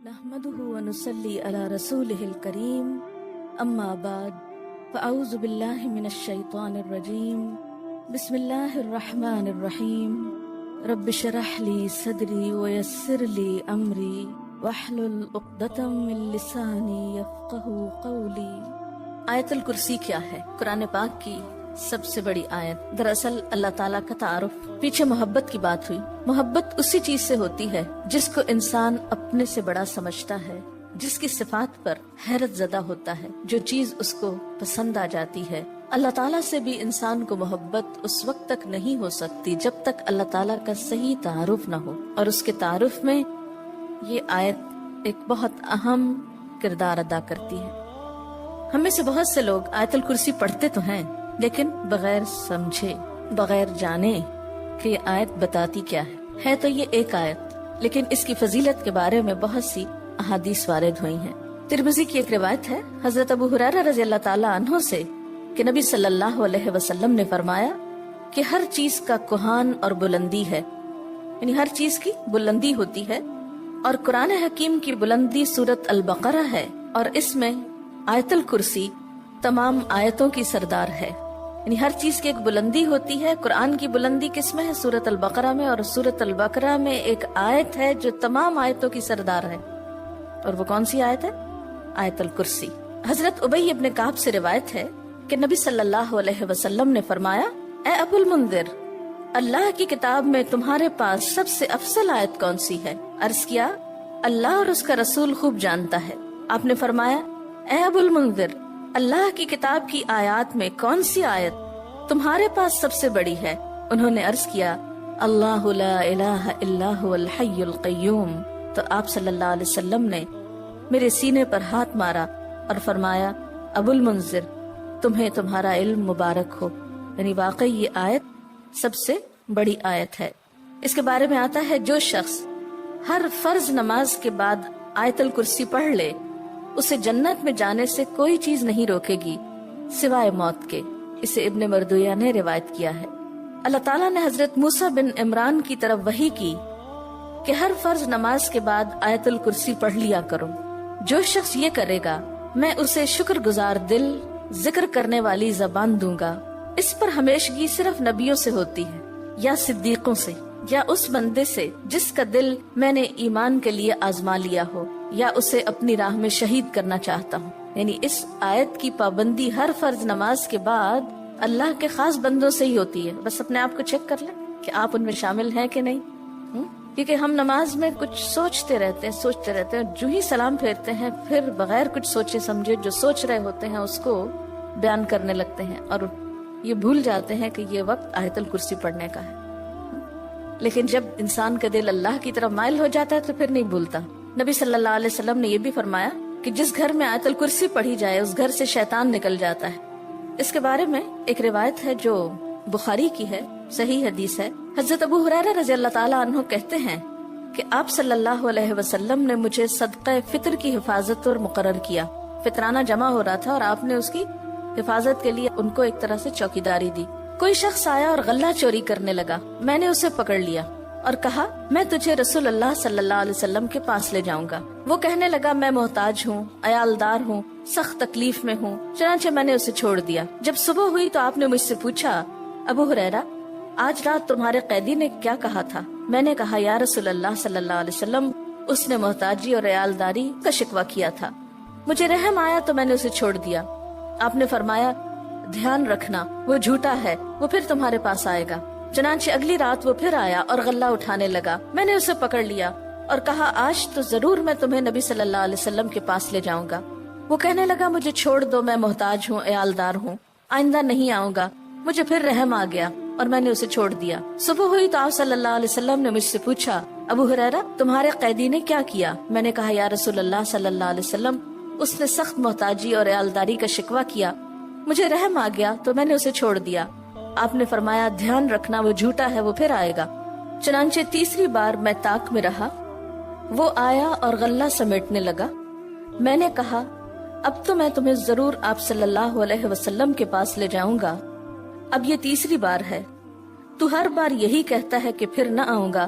नहमदुहु व नुसल्ली अला रसूलिहिल करीम अम्मा बाद फ़अऊज़ु बिल्लाहि मिनश शैतानिर रजीम बिस्मिल्लाहिर रहमानिर रहीम रब्बि शरह ली सदरी व यस्सिर ली अमरी वहलुल उक़दतम मिन लिसानी यफ़क़हू क़ौली। आयतुल कुर्सी क्या है? कुरान पाक की सबसे बड़ी आयत। दरअसल अल्लाह ताला का तारुफ, पीछे मोहब्बत की बात हुई। मोहब्बत उसी चीज से होती है जिसको इंसान अपने से बड़ा समझता है, जिसकी सिफात पर हैरत ज़दा होता है, जो चीज उसको पसंद आ जाती है। अल्लाह ताला से भी इंसान को मोहब्बत उस वक्त तक नहीं हो सकती जब तक अल्लाह ताला का सही तारुफ न हो। और उसके तारुफ में ये आयत एक बहुत अहम किरदार अदा करती है। हम में से बहुत से लोग आयतुल कुर्सी पढ़ते तो हैं, लेकिन बगैर समझे, बगैर जाने कि ये आयत बताती क्या है तो ये एक आयत, लेकिन इसकी फजीलत के बारे में बहुत सी अहादीस वारिद हुई हैं। तिरमिज़ी की एक रिवायत है हजरत अबू हुरैरा रज़ी अल्लाह ताला अन्हु से कि नबी सल्लल्लाहु अलैहि वसल्लम ने फरमाया कि हर चीज का कुहान और बुलंदी है, यानी हर चीज की बुलंदी होती है। और कुरान हकीम की बुलंदी सूरत अल बकरा है, और इसमें आयतुल कुर्सी तमाम आयतों की सरदार है। यानी हर चीज की एक बुलंदी होती है। कुरान की बुलंदी किसमें है? सूरत अल बकरा में। और सूरत अल बकरा में एक आयत है जो तमाम आयतों की सरदार है, और वो कौन सी आयत है? आयतुल कुर्सी। हजरत उबई इब्न काब से रिवायत है कि नबी सल्लल्लाहु अलैहि वसल्लम ने फरमाया, ए अबुल मुंदिर, अल्लाह की किताब में तुम्हारे पास सबसे अफसल आयत कौन सी है? अर्ज किया, अल्लाह और उसका रसूल खूब जानता है। आपने फरमाया, ए अबुल मुंदिर, अल्लाह की किताब की आयत में कौन सी आयत तुम्हारे पास सबसे बड़ी है? उन्होंने अर्ज किया, अल्लाहु ला इलाहा इल्ला हुवल हय्युल क़य्यूम। तो आप सल्लल्लाहु अलैहि वसल्लम ने मेरे सीने पर हाथ मारा और फरमाया, अबुल मुंज़िर, तुम्हें तुम्हारा इल्म मुबारक हो। यानी वाकई ये आयत सबसे बड़ी आयत है। इसके बारे में आता है, जो शख्स हर फर्ज नमाज के बाद आयतुल कुर्सी पढ़ ले, उसे जन्नत में जाने से कोई चीज नहीं रोकेगी सिवाय मौत के। इसे इब्ने मरदुया ने रिवायत किया है। अल्लाह ताला ने हजरत मूसा बिन इमरान की तरफ वही की कि हर फर्ज नमाज के बाद आयतुल कुर्सी पढ़ लिया करो। जो शख्स ये करेगा, मैं उसे शुक्रगुजार दिल, जिक्र करने वाली जबान दूंगा। इस पर हमेशगी सिर्फ नबियों से होती है, या सिद्दीकों से, या उस बंदे से जिसका दिल मैंने ईमान के लिए आजमा लिया हो, या उसे अपनी राह में शहीद करना चाहता हूँ। यानी इस आयत की पाबंदी हर फर्ज नमाज के बाद अल्लाह के खास बंदों से ही होती है। बस अपने आप को चेक कर लें कि आप उनमें शामिल हैं कि नहीं। क्योंकि हम नमाज में कुछ सोचते रहते हैं, जो ही सलाम फेरते हैं फिर बगैर कुछ सोचे समझे जो सोच रहे होते हैं उसको बयान करने लगते हैं, और ये भूल जाते हैं कि ये वक्त आयतुल कुर्सी पढ़ने का है। लेकिन जब इंसान का दिल अल्लाह की तरफ माइल हो जाता है तो फिर नहीं भूलता। नबी सल्लल्लाहु अलैहि वसल्लम ने ये भी फरमाया कि जिस घर में आयतुल कुर्सी पढ़ी जाए उस घर से शैतान निकल जाता है। इसके बारे में एक रिवायत है जो बुखारी की है, सही हदीस है। हजरत अबू हुरैरा रज़ी अल्लाह ताला अन्हु कहते हैं कि आप सल्लल्लाहु अलैहि वसल्लम ने मुझे सदक़े फितर की हिफाजत और मुकर्रर किया। फितराना जमा हो रहा था और आपने उसकी हिफाजत के लिए उनको एक तरह से चौकीदारी दी। कोई शख्स आया और गल्ला चोरी करने लगा। मैंने उसे पकड़ लिया और कहा, मैं तुझे रसूल अल्लाह सल्लल्लाहु अलैहि वसल्लम के पास ले जाऊंगा। वो कहने लगा, मैं मोहताज हूँ, अयालदार हूँ, सख्त तकलीफ में हूँ। चनाचे मैंने उसे छोड़ दिया। जब सुबह हुई तो आपने मुझसे पूछा, अबू हुरैरा, आज रात तुम्हारे कैदी ने क्या कहा था? मैंने कहा, या रसूल अल्लाह सल्लल्लाहु अलैहि वसल्लम, उसने मोहताजी और अयालदारी का शिकवा किया था। मुझे रहम आया तो मैंने उसे छोड़ दिया। आपने फरमाया, ध्यान रखना, वो झूठा है, वो फिर तुम्हारे पास आएगा। चनाचे अगली रात वो फिर आया और गल्ला उठाने लगा। मैंने उसे पकड़ लिया और कहा, आज तो जरूर मैं तुम्हें नबी सल्लल्लाहु अलैहि वसल्लम के पास ले जाऊंगा। वो कहने लगा, मुझे छोड़ दो, मैं मोहताज हूँ, अयालदार हूँ, आइंदा नहीं आऊंगा। मुझे फिर रहम आ गया और मैंने उसे छोड़ दिया। सुबह हुई तो आप सल्लल्लाहु अलैहि वसल्लम ने मुझसे पूछा, अबू हुरैरा, तुम्हारे कैदी ने क्या किया? मैंने कहा, या रसूल अल्लाह सल्लल्लाहु अलैहि वसल्लम, उसने सख्त मोहताजी और अयालदारी का शिकवा किया। मुझे रहम आ गया तो मैंने उसे छोड़ दिया। आपने फरमाया, ध्यान रखना, वो झूठा है, वो फिर आएगा। चनांचे तीसरी बार मैं ताक में रहा। वो आया और गल्ला समेटने लगा। मैंने कहा, अब तो मैं तुम्हें जरूर आप सल्लल्लाहु अलैहि वसल्लम के पास ले जाऊंगा। अब ये तीसरी बार है। तू हर बार यही कहता है कि फिर न आऊंगा,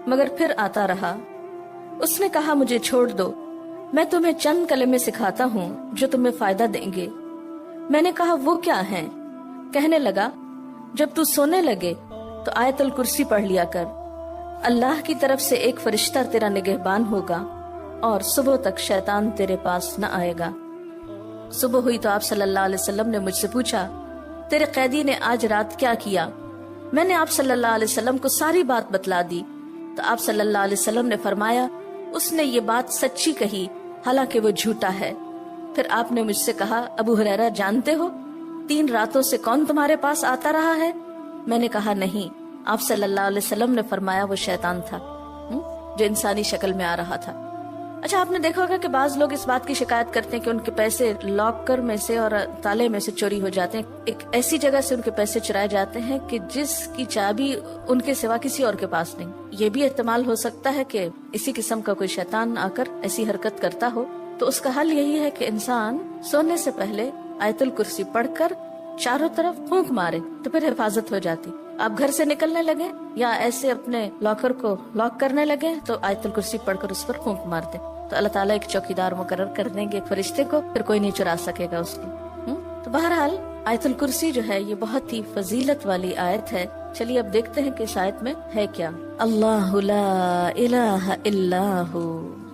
मगर फिर आता रहा। اس نے کہا مجھے چھوڑ دو، میں تمہیں چند کلمے سکھاتا ہوں جو تمہیں فائدہ دیں گے۔ میں نے کہا وہ کیا ہیں؟ کہنے لگا جب تو سونے لگے تو آیت الکرسی پڑھ لیا کر، اللہ کی طرف سے ایک فرشتہ تیرا نگہبان ہوگا اور صبح تک شیطان تیرے پاس نہ آئے گا۔ صبح ہوئی تو آپ صلی اللہ علیہ وسلم نے مجھ سے پوچھا تیرے قیدی نے آج رات کیا کیا؟ میں نے آپ صلی اللہ علیہ وسلم کو ساری بات بتلا دی تو آپ صلی اللہ علیہ وسلم نے فرمایا اس نے یہ بات سچی کہی حالانکہ وہ جھوٹا ہے۔ پھر آپ نے مجھ سے کہا ابو ہریرہ جانتے ہو 3 راتوں سے کون تمہارے پاس آتا رہا ہے؟ میں نے کہا نہیں۔ آپ صلی اللہ علیہ وسلم نے فرمایا وہ شیطان تھا جو انسانی شکل میں آ رہا تھا۔ اچھا آپ نے دیکھا ہوگا کہ بعض لوگ اس بات کی شکایت کرتے ہیں کہ ان کے پیسے لاکر میں سے اور تالے میں سے چوری ہو جاتے ہیں، ایک ایسی جگہ سے ان کے پیسے چرائے جاتے ہیں کہ جس کی چابی ان کے سوا کسی اور کے پاس نہیں۔ یہ بھی احتمال ہو سکتا ہے کہ اسی قسم کا کوئی شیطان آ کر ایسی حرکت کرتا ہو، تو اس کا حل یہی ہے کہ انسان سونے سے پہلے آیت الکرسی پڑھ کر چاروں طرف پھونک مارے تو پھر حفاظت ہو جاتی۔ آپ گھر سے نکلنے لگے یا ایسے اپنے لاکر کو لاک کرنے لگے تو آیت الکرسی پڑھ کر اس پر پھونک مارتے تو اللہ تعالیٰ ایک چوکیدار مقرر کر دیں گے ایک فرشتے کو، پھر کوئی نہیں چرا سکے گا اس کی۔ تو بہرحال آیت الکرسی جو ہے یہ بہت ہی فضیلت والی آیت ہے۔ چلیے اب دیکھتے ہیں کہ اس آیت میں ہے کیا۔ اللہ لا الہ الا ہو،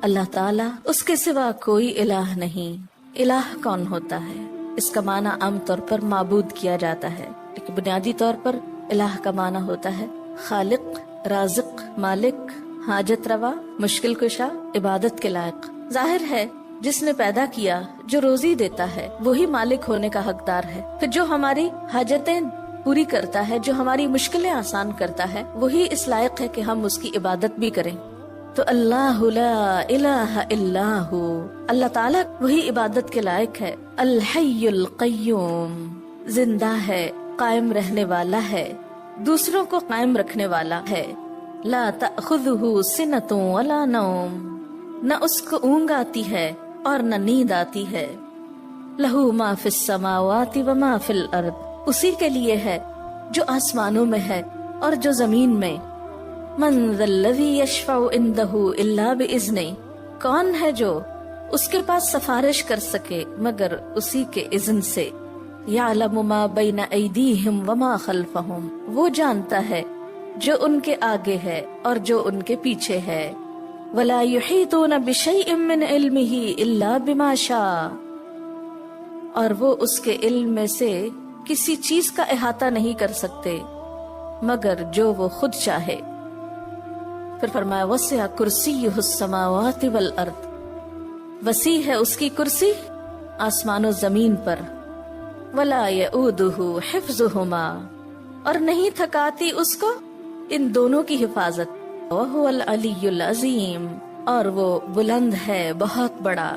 اللہ تعالیٰ اس کے سوا کوئی الہ نہیں۔ الہ کون ہوتا ہے؟ اس کا معنی عام طور پر معبود کیا جاتا ہے، لیکن بنیادی طور پر الہ کا معنی ہوتا ہے خالق، رازق، مالک، حاجت روا، مشکل کشا، عبادت کے لائق۔ ظاہر ہے جس نے پیدا کیا، جو روزی دیتا ہے، وہی مالک ہونے کا حقدار ہے۔ پھر جو ہماری حاجتیں پوری کرتا ہے، جو ہماری مشکلیں آسان کرتا ہے، وہی اس لائق ہے کہ ہم اس کی عبادت بھی کریں۔ تو اللہ لا الہ الا ہو، اللہ تعالیٰ وہی عبادت کے لائق ہے۔ الحی القیوم، زندہ ہے، قائم رہنے والا ہے، دوسروں کو قائم رکھنے والا ہے۔ لا تأخذہ سنۃ ولا نوم، نہ اس کو اونگ آتی ہے اور نہ نیند آتی ہے۔ لہ ما فی السماوات وما فی الارض، اسی کے لیے ہے جو آسمانوں میں ہے اور جو زمین میں۔ من ذا الذی یشفع عندہ الا باذنہ، کون ہے جو اس کے پاس سفارش کر سکے مگر اسی کے اذن سے۔ یعلم ما بین ایدیہم وما خلفہم، وہ جانتا ہے جو ان کے آگے ہے اور جو ان کے پیچھے ہے۔ ولا یحیطون بشیء من علمہ الا بما شاء، اور وہ اس کے علم میں سے کسی چیز کا احاطہ نہیں کر سکتے مگر جو وہ خود چاہے۔ پھر فرمایا وسع کرسیہ السماوات والارض، وسیع ہے اس کی کرسی آسمان و زمین پر۔ ولا یؤودہ حفظہما، اور نہیں تھکاتی اس کو ان دونوں کی حفاظت۔ وہو العلی العظیم، اور وہ بلند ہے، بہت بڑا۔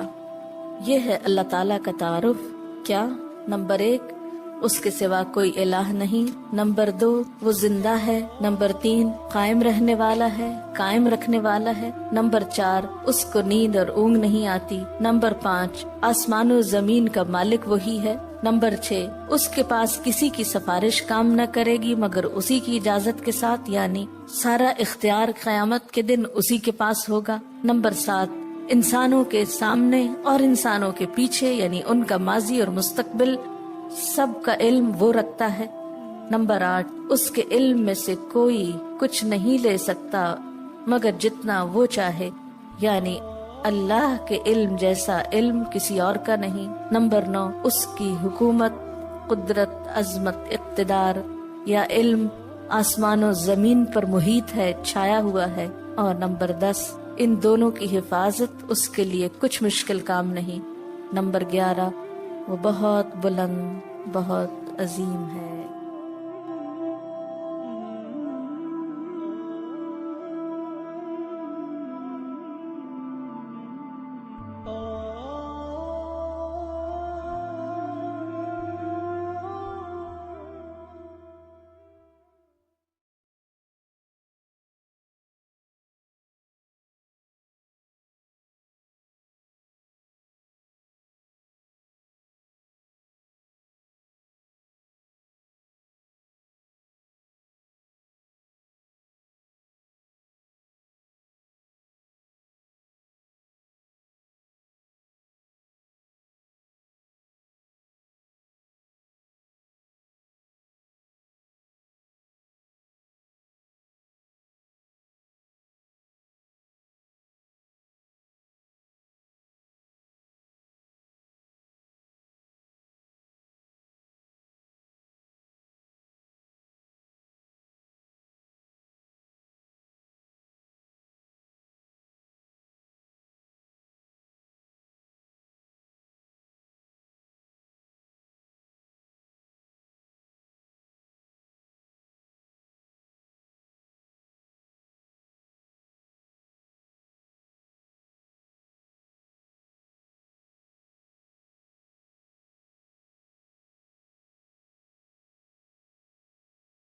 یہ ہے اللہ تعالیٰ کا تعارف۔ کیا؟ نمبر 1 اس کے سوا کوئی الہ نہیں، نمبر 2 وہ زندہ ہے، نمبر 3 قائم رہنے والا ہے، قائم رکھنے والا ہے، نمبر 4 اس کو نیند اور اونگ نہیں آتی، نمبر 5 آسمان و زمین کا مالک وہی ہے، نمبر 6 اس کے پاس کسی کی سفارش کام نہ کرے گی مگر اسی کی اجازت کے ساتھ، یعنی سارا اختیار قیامت کے دن اسی کے پاس ہوگا، نمبر 7 انسانوں کے سامنے اور انسانوں کے پیچھے، یعنی ان کا ماضی اور مستقبل سب کا علم وہ رکھتا ہے، نمبر 8 اس کے علم میں سے کوئی کچھ نہیں لے سکتا مگر جتنا وہ چاہے، یعنی اللہ کے علم جیسا علم کسی اور کا نہیں، نمبر 9 اس کی حکومت، قدرت، عظمت، اقتدار یا علم آسمان و زمین پر محیط ہے، چھایا ہوا ہے، اور نمبر 10 ان دونوں کی حفاظت اس کے لیے کچھ مشکل کام نہیں، نمبر 11 وہ بہت بلند، بہت عظیم ہے۔